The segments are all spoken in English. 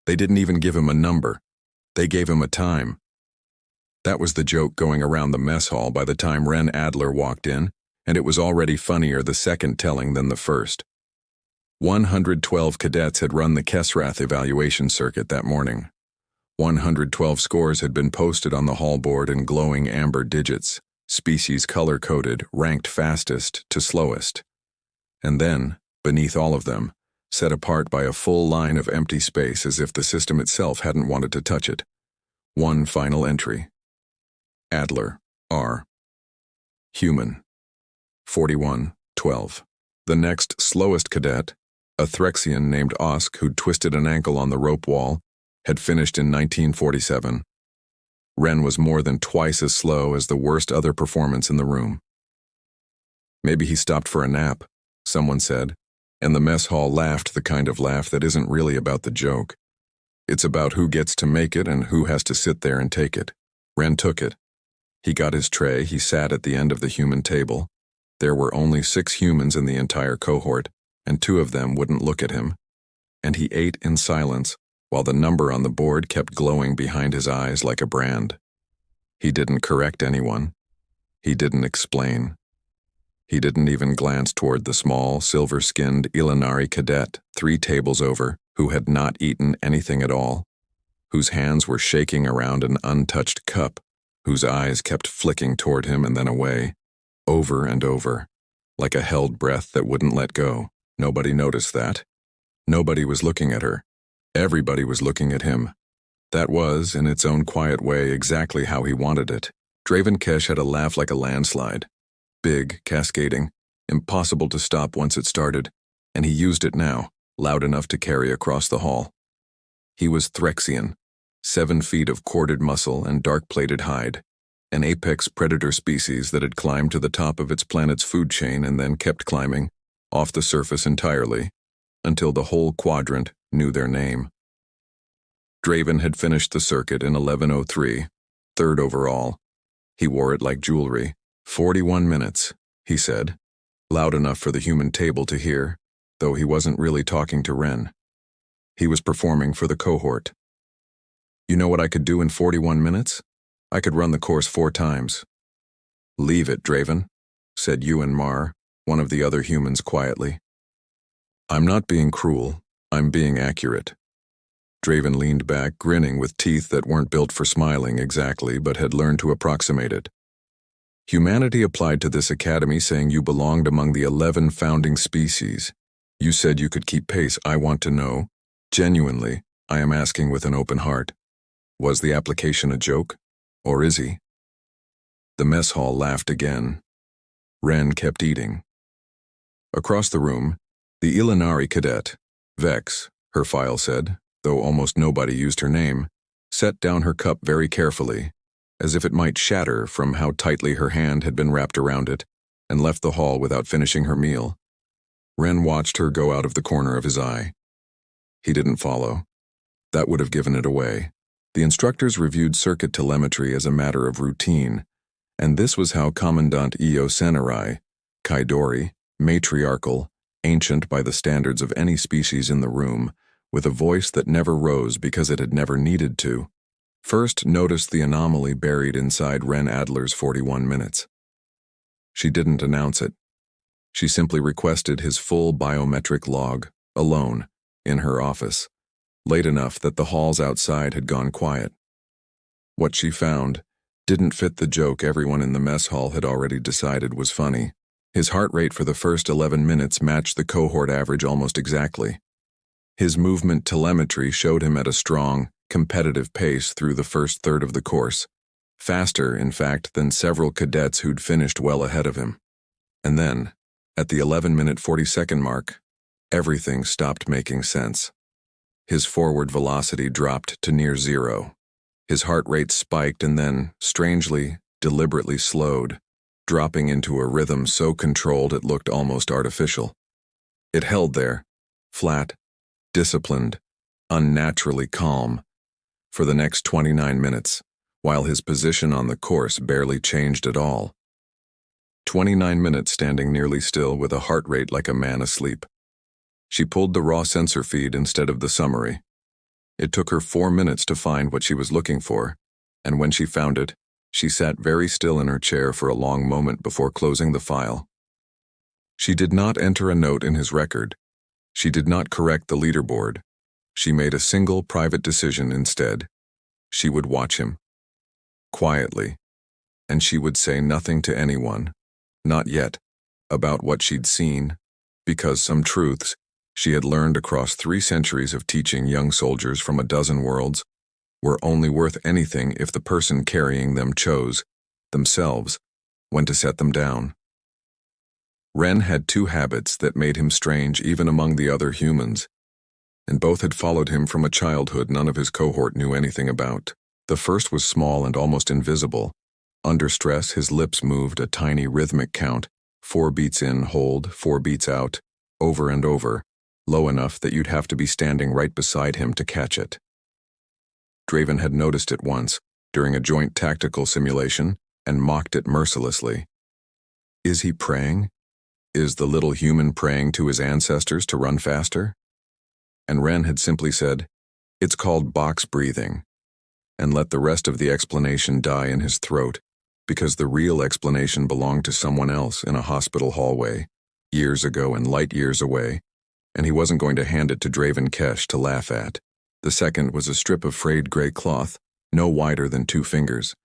They didn't even give him a number. They gave him a time. That was the joke going around the mess hall by the time Ren Adler walked in, and it was already funnier the second telling than the first. 112 cadets had run the Kesrath evaluation circuit that morning. 112 scores had been posted on the hall board in glowing amber digits, species color-coded, ranked fastest to slowest. And then, beneath all of them, set apart by a full line of empty space as if the system itself hadn't wanted to touch it, one final entry. Adler, R. Human. 41-12. The next slowest cadet, a Threxian named Osk who'd twisted an ankle on the rope wall, had finished in 1947. Ren was more than twice as slow as the worst other performance in the room. Maybe he stopped for a nap, someone said, and the mess hall laughed the kind of laugh that isn't really about the joke. It's about who gets to make it and who has to sit there and take it. Ren took it. He got his tray, he sat at the end of the human table. There were only 6 humans in the entire cohort, and 2 of them wouldn't look at him. And he ate in silence, while the number on the board kept glowing behind his eyes like a brand. He didn't correct anyone. He didn't explain. He didn't even glance toward the small, silver-skinned Ilinari cadet 3 tables over who had not eaten anything at all, whose hands were shaking around an untouched cup, whose eyes kept flicking toward him and then away, over and over, like a held breath that wouldn't let go. Nobody noticed that. Nobody was looking at her. Everybody was looking at him. That was, in its own quiet way, exactly how he wanted it. Draven Kesh had a laugh like a landslide. Big, cascading, impossible to stop once it started, and he used it now, loud enough to carry across the hall. He was Threxian, 7 feet of corded muscle and dark-plated hide, an apex predator species that had climbed to the top of its planet's food chain and then kept climbing, off the surface entirely, until the whole quadrant knew their name. Draven had finished the circuit in 11:03, 3rd overall. He wore it like jewelry. 41 minutes, he said, loud enough for the human table to hear, though he wasn't really talking to Ren. He was performing for the cohort. You know what I could do in 41 minutes? I could run the course 4 times. Leave it, Draven, said Ewan Marr, one of the other humans quietly. I'm not being cruel, I'm being accurate. Draven leaned back, grinning with teeth that weren't built for smiling exactly, but had learned to approximate it. Humanity applied to this academy saying you belonged among the 11 founding species. You said you could keep pace. I want to know. Genuinely, I am asking with an open heart. Was the application a joke? Or is he? The mess hall laughed again. Ren kept eating. Across the room, the Ilinari cadet, Vex, her file said, though almost nobody used her name, set down her cup very carefully, as if it might shatter from how tightly her hand had been wrapped around it, and left the hall without finishing her meal. Ren watched her go out of the corner of his eye. He didn't follow. That would have given it away. The instructors reviewed circuit telemetry as a matter of routine, and this was how Commandant Io Senarai, Kaidori, matriarchal, ancient by the standards of any species in the room, with a voice that never rose because it had never needed to, first noticed the anomaly buried inside Ren Adler's 41 minutes. She didn't announce it. She simply requested his full biometric log, alone, in her office, late enough that the halls outside had gone quiet. What she found didn't fit the joke everyone in the mess hall had already decided was funny. His heart rate for the first 11 minutes matched the cohort average almost exactly. His movement telemetry showed him at a strong, competitive pace through the first third of the course, faster, in fact, than several cadets who'd finished well ahead of him. And then, at the 11-minute 40-second mark, everything stopped making sense. His forward velocity dropped to near 0. His heart rate spiked and then, strangely, deliberately slowed, dropping into a rhythm so controlled it looked almost artificial. It held there, flat, disciplined, unnaturally calm, for the next 29 minutes, while his position on the course barely changed at all. 29 minutes standing nearly still with a heart rate like a man asleep. She pulled the raw sensor feed instead of the summary. It took her 4 minutes to find what she was looking for, and when she found it, she sat very still in her chair for a long moment before closing the file. She did not enter a note in his record. She did not correct the leaderboard. She made a single private decision instead. She would watch him. Quietly. And she would say nothing to anyone, not yet, about what she'd seen, because some truths she had learned across 3 centuries of teaching young soldiers from a dozen worlds were only worth anything if the person carrying them chose, themselves, when to set them down. Ren had 2 habits that made him strange even among the other humans, and both had followed him from a childhood none of his cohort knew anything about. The first was small and almost invisible. Under stress, his lips moved a tiny rhythmic count, 4 beats in, hold, 4 beats out, over and over, low enough that you'd have to be standing right beside him to catch it. Draven had noticed it once, during a joint tactical simulation, and mocked it mercilessly. Is he praying? Is the little human praying to his ancestors to run faster? And Ren had simply said, "It's called box breathing," and let the rest of the explanation die in his throat, because the real explanation belonged to someone else in a hospital hallway, years ago and light years away, and he wasn't going to hand it to Draven Kesh to laugh at. The second was a strip of frayed gray cloth, no wider than 2 fingers,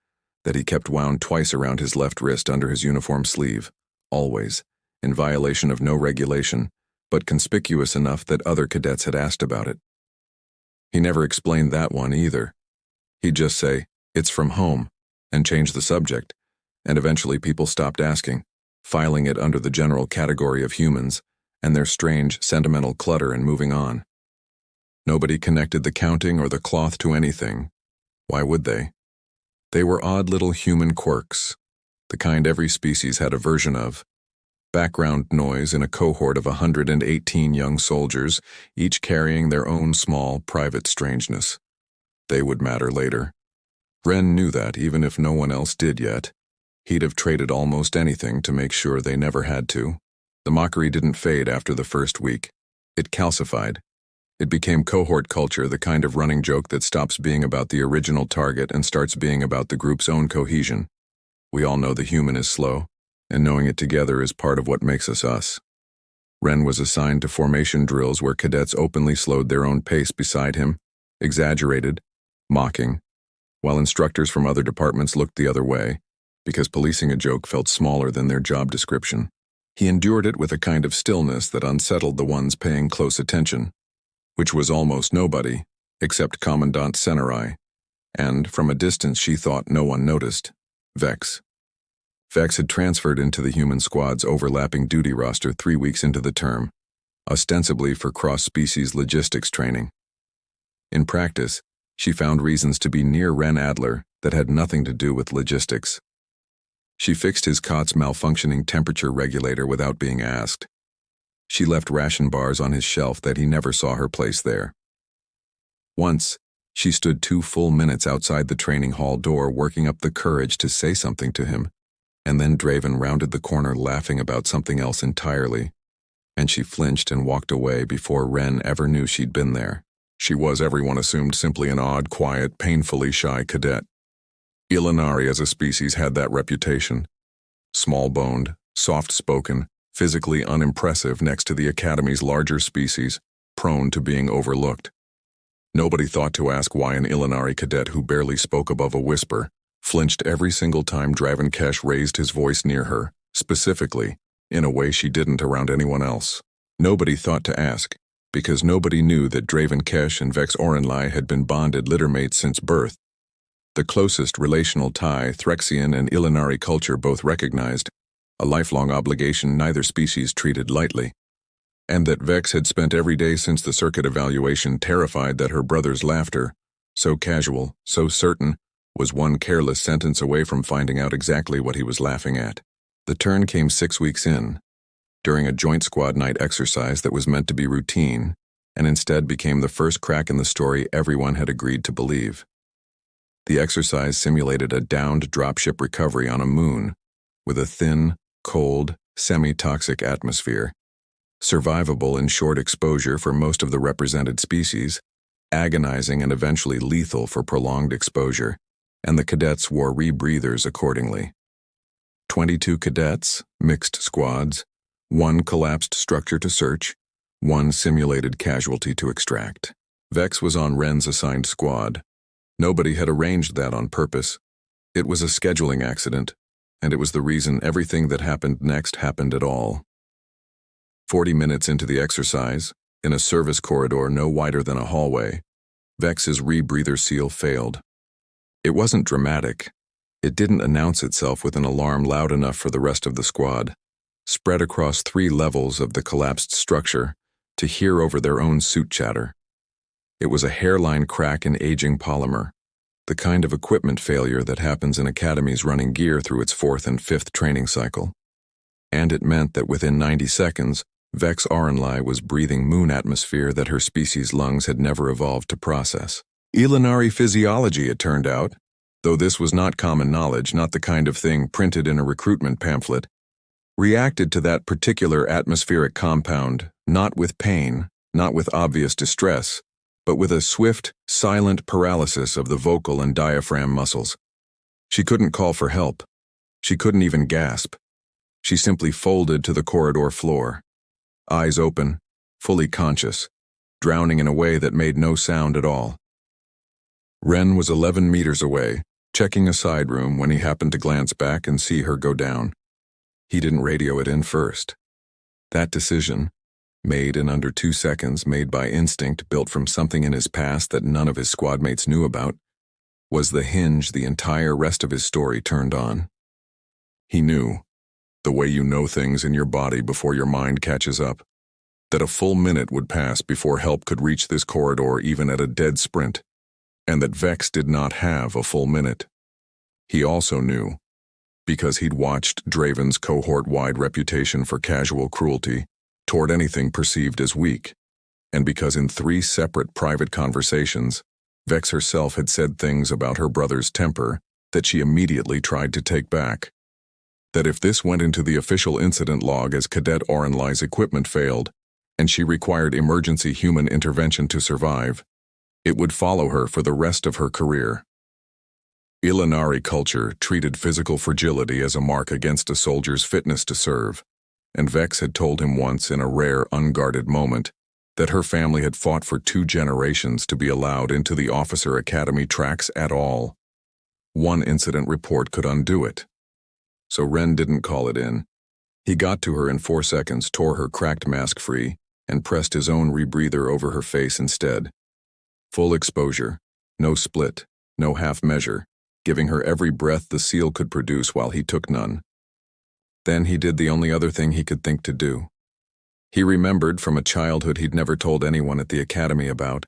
that he kept wound twice around his left wrist under his uniform sleeve, always, in violation of no regulation, but conspicuous enough that other cadets had asked about it. He never explained that one either. He'd just say, "It's from home," and change the subject, and eventually people stopped asking, filing it under the general category of humans and their strange, sentimental clutter and moving on. Nobody connected the counting or the cloth to anything. Why would they? They were odd little human quirks, the kind every species had a version of. Background noise in a cohort of 118 young soldiers, each carrying their own small, private strangeness. They would matter later. Ren knew that even if no one else did yet. He'd have traded almost anything to make sure they never had to. The mockery didn't fade after the first week. It calcified. It became cohort culture, the kind of running joke that stops being about the original target and starts being about the group's own cohesion. We all know the human is slow, and knowing it together is part of what makes us us. Ren was assigned to formation drills where cadets openly slowed their own pace beside him, exaggerated, mocking, while instructors from other departments looked the other way, because policing a joke felt smaller than their job description. He endured it with a kind of stillness that unsettled the ones paying close attention, which was almost nobody, except Commandant Senarai, and, from a distance she thought no one noticed, Vex. Vex had transferred into the human squad's overlapping duty roster 3 weeks into the term, ostensibly for cross-species logistics training. In practice, she found reasons to be near Ren Adler that had nothing to do with logistics. She fixed his cot's malfunctioning temperature regulator without being asked. She left ration bars on his shelf that he never saw her place there. Once, she stood 2 full minutes outside the training hall door working up the courage to say something to him, and then Draven rounded the corner laughing about something else entirely, and she flinched and walked away before Ren ever knew she'd been there. She was, everyone assumed, simply an odd, quiet, painfully shy cadet. Ilinari as a species had that reputation. Small-boned, soft-spoken, physically unimpressive next to the Academy's larger species, prone to being overlooked. Nobody thought to ask why an Ilinari cadet who barely spoke above a whisper flinched every single time Draven Kesh raised his voice near her, specifically, in a way she didn't around anyone else. Nobody thought to ask, because nobody knew that Draven Kesh and Vex Orenlai had been bonded littermates since birth. The closest relational tie Threxian and Ilinari culture both recognized, a lifelong obligation neither species treated lightly, and that Vex had spent every day since the circuit evaluation terrified that her brother's laughter, so casual, so certain, was one careless sentence away from finding out exactly what he was laughing at. The turn came 6 weeks in, during a joint squad night exercise that was meant to be routine, and instead became the first crack in the story everyone had agreed to believe. The exercise simulated a downed dropship recovery on a moon, with a thin, cold, semi-toxic atmosphere, survivable in short exposure for most of the represented species, agonizing and eventually lethal for prolonged exposure, and the cadets wore rebreathers accordingly. 22 cadets, mixed squads, 1 collapsed structure to search, 1 simulated casualty to extract. Vex was on Ren's assigned squad. Nobody had arranged that on purpose. It was a scheduling accident, and it was the reason everything that happened next happened at all. 40 minutes into the exercise, in a service corridor no wider than a hallway, Vex's rebreather seal failed. It wasn't dramatic. It didn't announce itself with an alarm loud enough for the rest of the squad, spread across 3 levels of the collapsed structure, to hear over their own suit chatter. It was a hairline crack in aging polymer, the kind of equipment failure that happens in academies running gear through its 4th and 5th training cycle. And it meant that within 90 seconds, Vex Aurenlai was breathing moon atmosphere that her species' lungs had never evolved to process. Ilinari physiology, it turned out, though this was not common knowledge, not the kind of thing printed in a recruitment pamphlet, reacted to that particular atmospheric compound, not with pain, not with obvious distress, but with a swift, silent paralysis of the vocal and diaphragm muscles. She couldn't call for help. She couldn't even gasp. She simply folded to the corridor floor, eyes open, fully conscious, drowning in a way that made no sound at all. Ren was 11 meters away, checking a side room when he happened to glance back and see her go down. He didn't radio it in first. That decision, made in under 2 seconds, made by instinct built from something in his past that none of his squadmates knew about, was the hinge the entire rest of his story turned on. He knew, the way you know things in your body before your mind catches up, that a full minute would pass before help could reach this corridor even at a dead sprint, and that Vex did not have a full minute. He also knew, because he'd watched Draven's cohort-wide reputation for casual cruelty toward anything perceived as weak, and because in 3 separate private conversations, Vex herself had said things about her brother's temper that she immediately tried to take back. That if this went into the official incident log as Cadet Aurenlai's equipment failed, and she required emergency human intervention to survive, it would follow her for the rest of her career. Ilinari culture treated physical fragility as a mark against a soldier's fitness to serve, and Vex had told him once in a rare, unguarded moment that her family had fought for 2 generations to be allowed into the officer academy tracks at all. 1 incident report could undo it. So Ren didn't call it in. He got to her in 4 seconds, tore her cracked mask free, and pressed his own rebreather over her face instead. Full exposure, no split, no half measure, giving her every breath the seal could produce while he took none. Then he did the only other thing he could think to do. He remembered from a childhood he'd never told anyone at the academy about,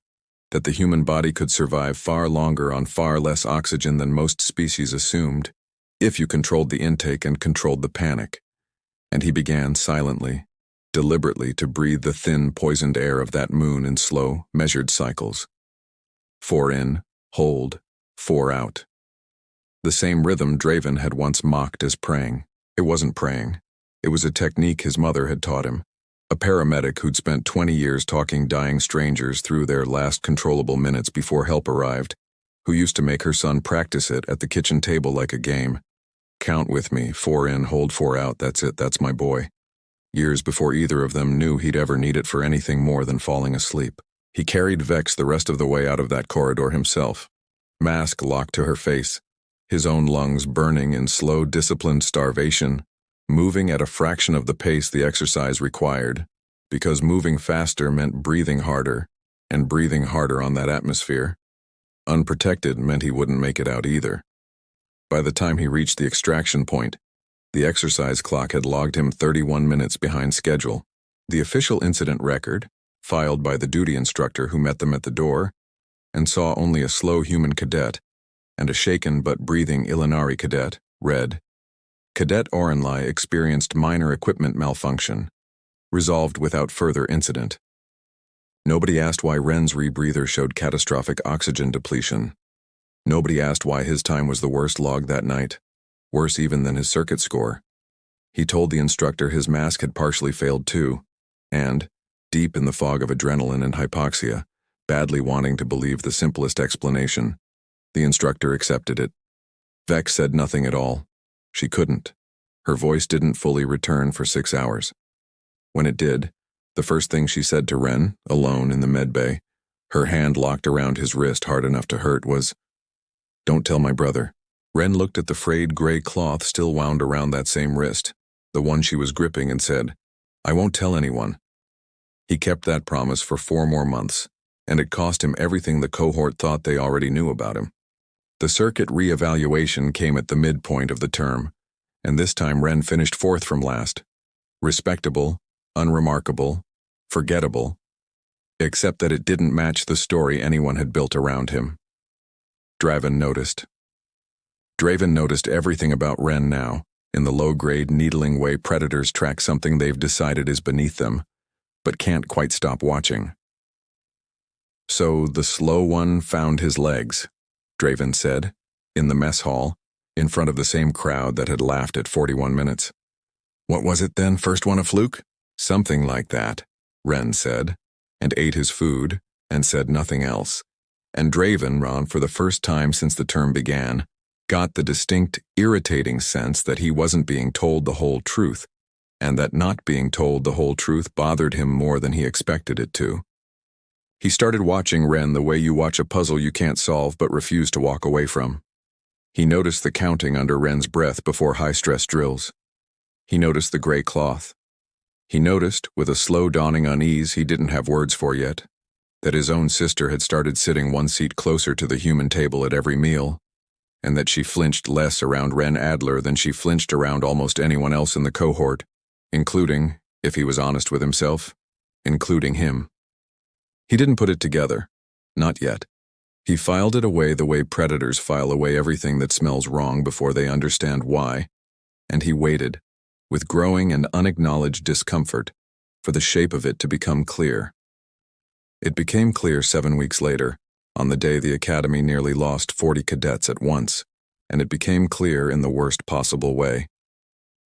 that the human body could survive far longer on far less oxygen than most species assumed, if you controlled the intake and controlled the panic. And he began silently, deliberately to breathe the thin, poisoned air of that moon in slow, measured cycles. 4 in, hold, 4 out. The same rhythm Draven had once mocked as praying. It wasn't praying. It was a technique his mother had taught him, a paramedic who'd spent 20 years talking dying strangers through their last controllable minutes before help arrived, who used to make her son practice it at the kitchen table like a game. Count with me, 4 in, hold 4 out, that's it, that's my boy. Years before either of them knew he'd ever need it for anything more than falling asleep. He carried Vex the rest of the way out of that corridor himself, mask locked to her face, his own lungs burning in slow, disciplined starvation, moving at a fraction of the pace the exercise required, because moving faster meant breathing harder, and breathing harder on that atmosphere. Unprotected meant he wouldn't make it out either. By the time he reached the extraction point, the exercise clock had logged him 31 minutes behind schedule. The official incident record, filed by the duty instructor who met them at the door, and saw only a slow human cadet and a shaken but breathing Ilinari cadet, read, Cadet Aurenlai experienced minor equipment malfunction, resolved without further incident. Nobody asked why Ren's rebreather showed catastrophic oxygen depletion. Nobody asked why his time was the worst log that night, worse even than his circuit score. He told the instructor his mask had partially failed too, and, deep in the fog of adrenaline and hypoxia, badly wanting to believe the simplest explanation. The instructor accepted it. Vex said nothing at all. She couldn't. Her voice didn't fully return for 6 hours. When it did, the first thing she said to Ren, alone in the medbay, her hand locked around his wrist hard enough to hurt, was, "Don't tell my brother." Ren looked at the frayed gray cloth still wound around that same wrist, the one she was gripping, and said, "I won't tell anyone." He kept that promise for 4 more months, and it cost him everything the cohort thought they already knew about him. The circuit re-evaluation came at the midpoint of the term, and this time Ren finished 4th from last. Respectable, unremarkable, forgettable, except that it didn't match the story anyone had built around him. Draven noticed. Draven noticed everything about Ren now, in the low-grade, needling way predators track something they've decided is beneath them, but can't quite stop watching. "So the slow one found his legs," Draven said, in the mess hall, in front of the same crowd that had laughed at 41 minutes. "What was it then? First one a fluke?" "Something like that," Ren said, and ate his food, and said nothing else. And Draven, for the first time since the term began, got the distinct, irritating sense that he wasn't being told the whole truth, and that not being told the whole truth bothered him more than he expected it to. He started watching Ren the way you watch a puzzle you can't solve but refuse to walk away from. He noticed the counting under Ren's breath before high-stress drills. He noticed the gray cloth. He noticed, with a slow dawning unease he didn't have words for yet, that his own sister had started sitting 1 seat closer to the human table at every meal, and that she flinched less around Ren Adler than she flinched around almost anyone else in the cohort, including, if he was honest with himself, including him. He didn't put it together. Not yet. He filed it away the way predators file away everything that smells wrong before they understand why, and he waited, with growing and unacknowledged discomfort, for the shape of it to become clear. It became clear 7 weeks later, on the day the Academy nearly lost 40 cadets at once, and it became clear in the worst possible way.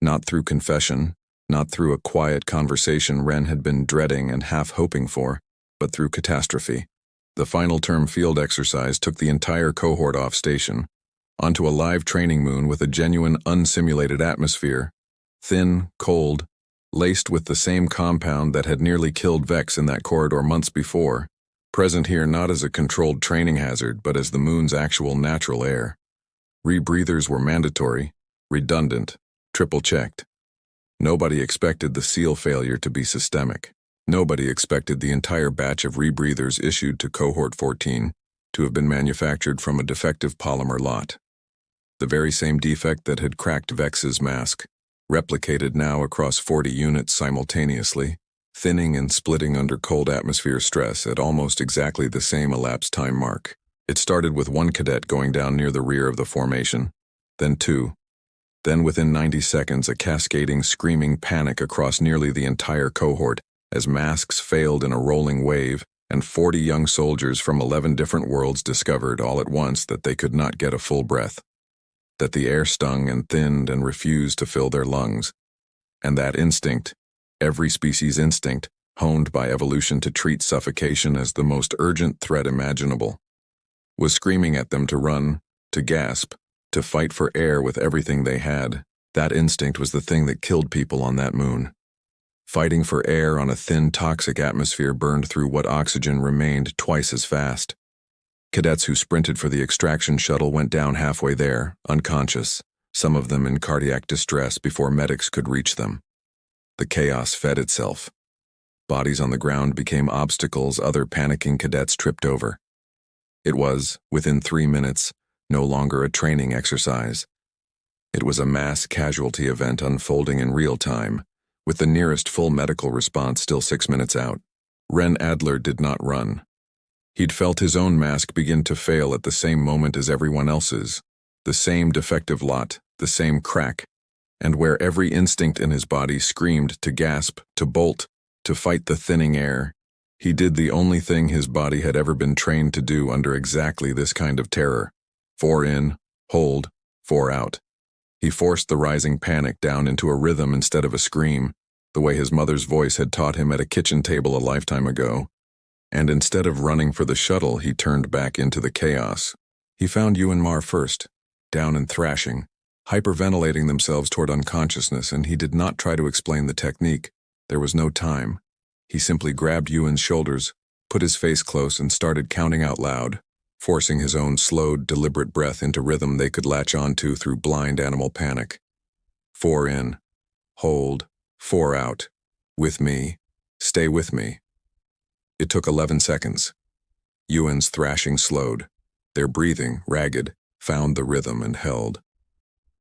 Not through confession, not through a quiet conversation Ren had been dreading and half hoping for, but through catastrophe. The final term field exercise took the entire cohort off station, onto a live training moon with a genuine unsimulated atmosphere, thin, cold, laced with the same compound that had nearly killed Vex in that corridor months before, present here not as a controlled training hazard but as the moon's actual natural air. Rebreathers were mandatory, redundant, triple-checked. Nobody expected the seal failure to be systemic. Nobody expected the entire batch of rebreathers issued to Cohort 14 to have been manufactured from a defective polymer lot. The very same defect that had cracked Vex's mask, replicated now across 40 units simultaneously, thinning and splitting under cold atmosphere stress at almost exactly the same elapsed time mark. It started with 1 cadet going down near the rear of the formation, then 2. Then within 90 seconds a cascading screaming panic across nearly the entire cohort as masks failed in a rolling wave and 40 young soldiers from 11 different worlds discovered all at once that they could not get a full breath, that the air stung and thinned and refused to fill their lungs, and that instinct, every species' instinct, honed by evolution to treat suffocation as the most urgent threat imaginable, was screaming at them to run, to gasp, to fight for air with everything they had. That instinct was the thing that killed people on that moon. Fighting for air on a thin, toxic atmosphere burned through what oxygen remained twice as fast. Cadets who sprinted for the extraction shuttle went down halfway there, unconscious, some of them in cardiac distress before medics could reach them. The chaos fed itself. Bodies on the ground became obstacles other panicking cadets tripped over. It was, within 3 minutes, no longer a training exercise. It was a mass casualty event unfolding in real time, with the nearest full medical response still 6 minutes out. Ren Adler did not run. He'd felt his own mask begin to fail at the same moment as everyone else's, the same defective lot, the same crack, and where every instinct in his body screamed to gasp, to bolt, to fight the thinning air, he did the only thing his body had ever been trained to do under exactly this kind of terror. 4 in, hold, 4 out. He forced the rising panic down into a rhythm instead of a scream, the way his mother's voice had taught him at a kitchen table a lifetime ago, And instead of running for the shuttle, he turned back into the chaos. He found Ewan Mar first, down and thrashing, hyperventilating themselves toward unconsciousness, and he did not try to explain the technique. There was no time. He simply grabbed Ewan's shoulders, put his face close, and started counting out loud, forcing his own slowed, deliberate breath into rhythm they could latch onto through blind animal panic. 4 in. Hold. 4 out. With me. Stay with me. It took 11 seconds. Ewan's thrashing slowed. Their breathing, ragged, found the rhythm and held.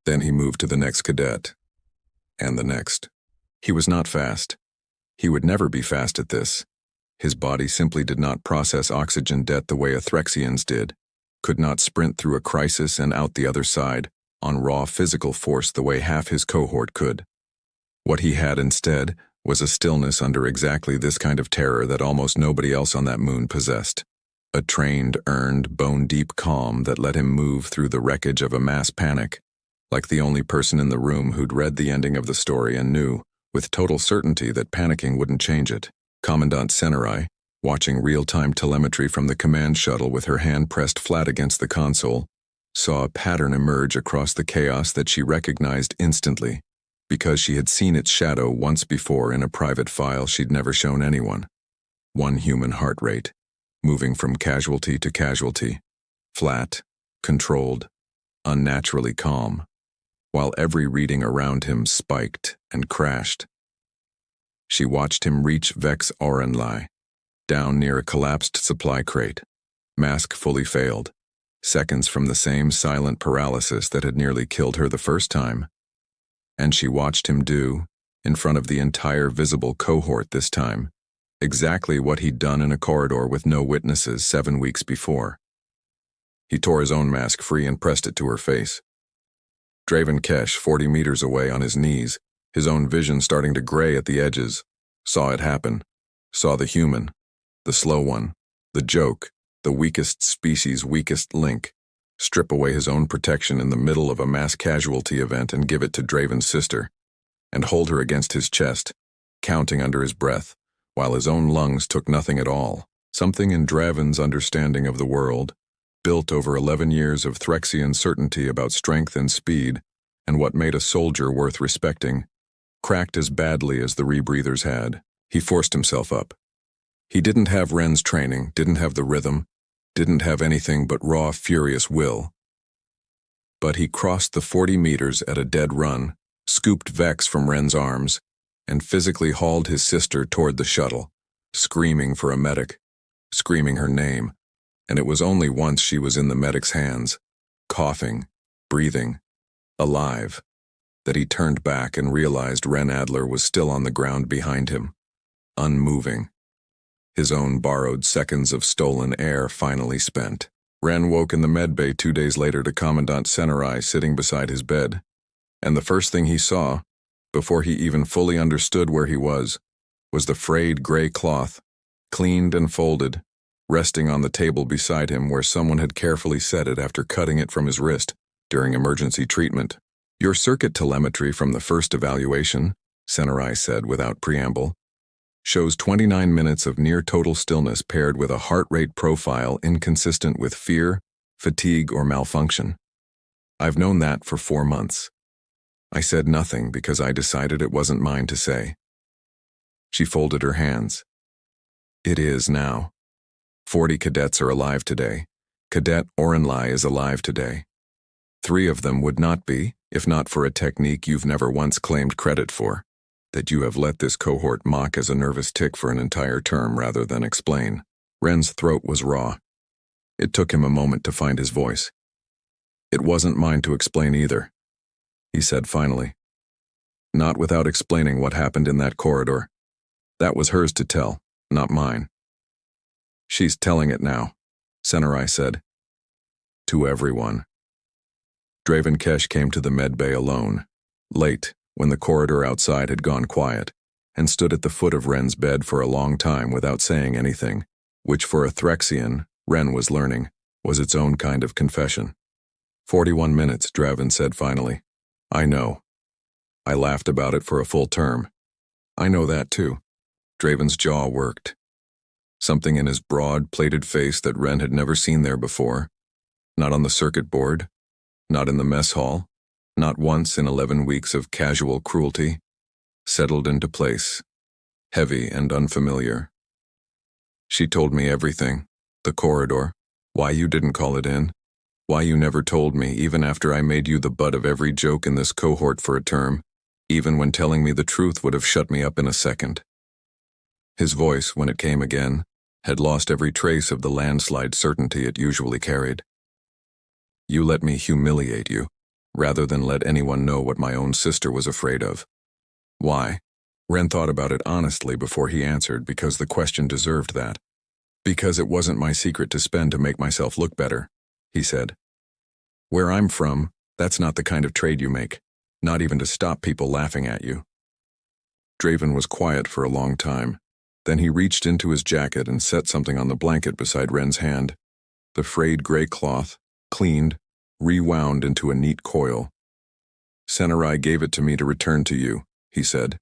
Then he moved to the next cadet. And the next. He was not fast. He would never be fast at this. His body simply did not process oxygen debt the way Athrexians did, could not sprint through a crisis and out the other side, on raw physical force the way half his cohort could. What he had instead was a stillness under exactly this kind of terror that almost nobody else on that moon possessed. A trained, earned, bone-deep calm that let him move through the wreckage of a mass panic, like the only person in the room who'd read the ending of the story and knew, with total certainty, that panicking wouldn't change it. Commandant Senerai, watching real-time telemetry from the command shuttle with her hand pressed flat against the console, saw a pattern emerge across the chaos that she recognized instantly, because she had seen its shadow once before in a private file she'd never shown anyone. One human heart rate, moving from casualty to casualty, flat, controlled, unnaturally calm, while every reading around him spiked and crashed. She watched him reach Vex Orenlai, down near a collapsed supply crate, mask fully failed, seconds from the same silent paralysis that had nearly killed her the first time. And she watched him do, in front of the entire visible cohort this time, exactly what he'd done in a corridor with no witnesses 7 weeks before. He tore his own mask free and pressed it to her face. Draven Kesh, 40 meters away on his knees, his own vision starting to gray at the edges, saw it happen, saw the human, the slow one, the joke, the weakest species' weakest link, strip away his own protection in the middle of a mass casualty event and give it to Draven's sister, and hold her against his chest, counting under his breath, while his own lungs took nothing at all. Something in Draven's understanding of the world, built over 11 years of Threxian certainty about strength and speed, and what made a soldier worth respecting, cracked as badly as the rebreathers had. He forced himself up. He didn't have Ren's training, didn't have the rhythm, didn't have anything but raw, furious will. But he crossed the 40 meters at a dead run, scooped Vex from Ren's arms, and physically hauled his sister toward the shuttle, screaming for a medic, screaming her name, and it was only once she was in the medic's hands, coughing, breathing, alive, that he turned back and realized Ren Adler was still on the ground behind him, unmoving. His own borrowed seconds of stolen air finally spent. Ren woke in the medbay 2 days later to Commandant Senerai sitting beside his bed, and the first thing he saw, before he even fully understood where he was the frayed gray cloth, cleaned and folded, resting on the table beside him where someone had carefully set it after cutting it from his wrist during emergency treatment. "Your circuit telemetry from the first evaluation," Senerai said without preamble, "shows 29 minutes of near-total stillness paired with a heart rate profile inconsistent with fear, fatigue, or malfunction. I've known that for 4 months. I said nothing because I decided it wasn't mine to say." She folded her hands. "It is now. 40 cadets are alive today. Cadet Orenlai is alive today. 3 of them would not be, if not for a technique you've never once claimed credit for, that you have let this cohort mock as a nervous tick for an entire term rather than explain." Ren's throat was raw. It took him a moment to find his voice. "It wasn't mine to explain either," he said finally. "Not without explaining what happened in that corridor. That was hers to tell, not mine." "She's telling it now," Senerai said. "To everyone." Draven Kesh came to the medbay alone, late, when the corridor outside had gone quiet, and stood at the foot of Ren's bed for a long time without saying anything, which for a Threxian, Ren was learning, was its own kind of confession. 41 minutes, Draven said finally. "I know. I laughed about it for a full term. I know that too." Draven's jaw worked. Something in his broad, plated face that Wren had never seen there before. Not on the circuit board, not in the mess hall, not once in 11 weeks of casual cruelty, settled into place, heavy and unfamiliar. She told me everything, the corridor, why you didn't call it in, why you never told me even after I made you the butt of every joke in this cohort for a term, even when telling me the truth would have shut me up in a second. His voice, when it came again, had lost every trace of the landslide certainty it usually carried. You let me humiliate you, rather than let anyone know what my own sister was afraid of. Why? Wren thought about it honestly before he answered, because the question deserved that. Because it wasn't my secret to spend to make myself look better, he said. Where I'm from, that's not the kind of trade you make, not even to stop people laughing at you. Draven was quiet for a long time. Then he reached into his jacket and set something on the blanket beside Wren's hand. The frayed gray cloth, cleaned, rewound into a neat coil. Senarai gave it to me to return to you, he said.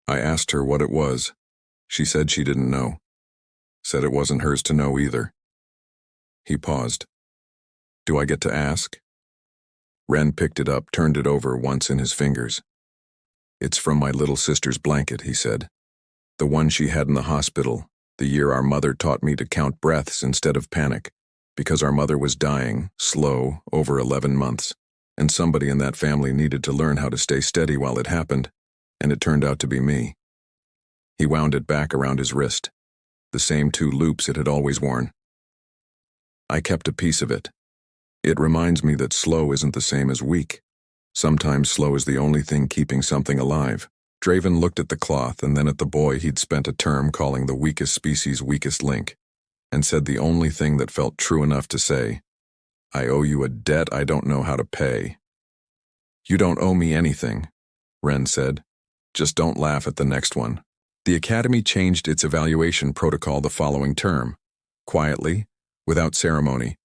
I asked her what it was. She said she didn't know. Said it wasn't hers to know either. He paused. Do I get to ask? Wren picked it up, turned it over once in his fingers. It's from my little sister's blanket, he said. The one she had in the hospital, the year our mother taught me to count breaths instead of panic, because our mother was dying, slow, over 11 months, and somebody in that family needed to learn how to stay steady while it happened, and it turned out to be me. He wound it back around his wrist, the same 2 loops it had always worn. I kept a piece of it. It reminds me that slow isn't the same as weak. Sometimes slow is the only thing keeping something alive. Draven looked at the cloth and then at the boy he'd spent a term calling the weakest species' weakest link, and said the only thing that felt true enough to say, I owe you a debt I don't know how to pay. You don't owe me anything, Wren said. Just don't laugh at the next one. The Academy changed its evaluation protocol the following term. Quietly, without ceremony,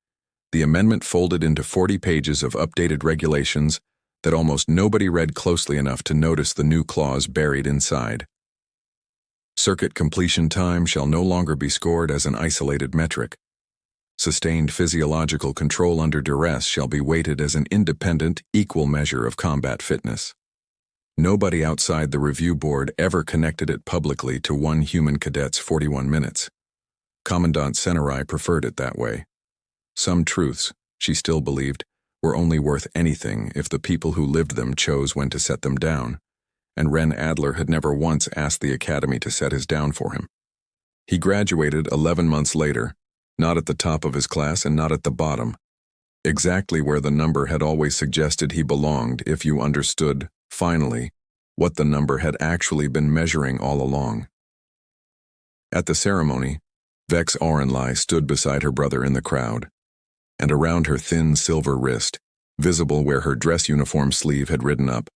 the amendment folded into 40 pages of updated regulations that almost nobody read closely enough to notice the new clause buried inside. Circuit completion time shall no longer be scored as an isolated metric. Sustained physiological control under duress shall be weighted as an independent, equal measure of combat fitness. Nobody outside the review board ever connected it publicly to one human cadet's 41 minutes. Commandant Senarai preferred it that way. Some truths, she still believed, were only worth anything if the people who lived them chose when to set them down, and Wren Adler had never once asked the Academy to set his down for him. He graduated 11 months later, not at the top of his class and not at the bottom, exactly where the number had always suggested he belonged if you understood, finally, what the number had actually been measuring all along. At the ceremony, Vex Orenlai stood beside her brother in the crowd, and around her thin silver wrist, visible where her dress uniform sleeve had ridden up,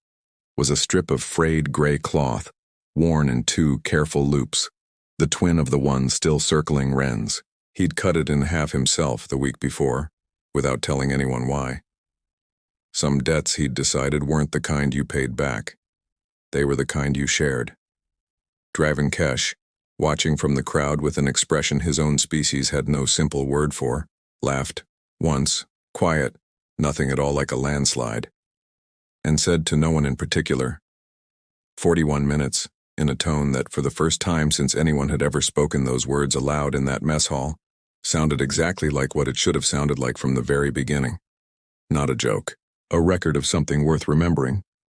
was a strip of frayed gray cloth, worn in 2 careful loops, the twin of the one still circling Wren's. He'd cut it in half himself the week before, without telling anyone why. Some debts, he'd decided, weren't the kind you paid back. They were the kind you shared. Draven Kesh, watching from the crowd with an expression his own species had no simple word for, laughed, once, quiet, nothing at all like a landslide, and said to no one in particular, 41 minutes, in a tone that, for the first time since anyone had ever spoken those words aloud in that mess hall, sounded exactly like what it should have sounded like from the very beginning. Not a joke, a record of something worth remembering.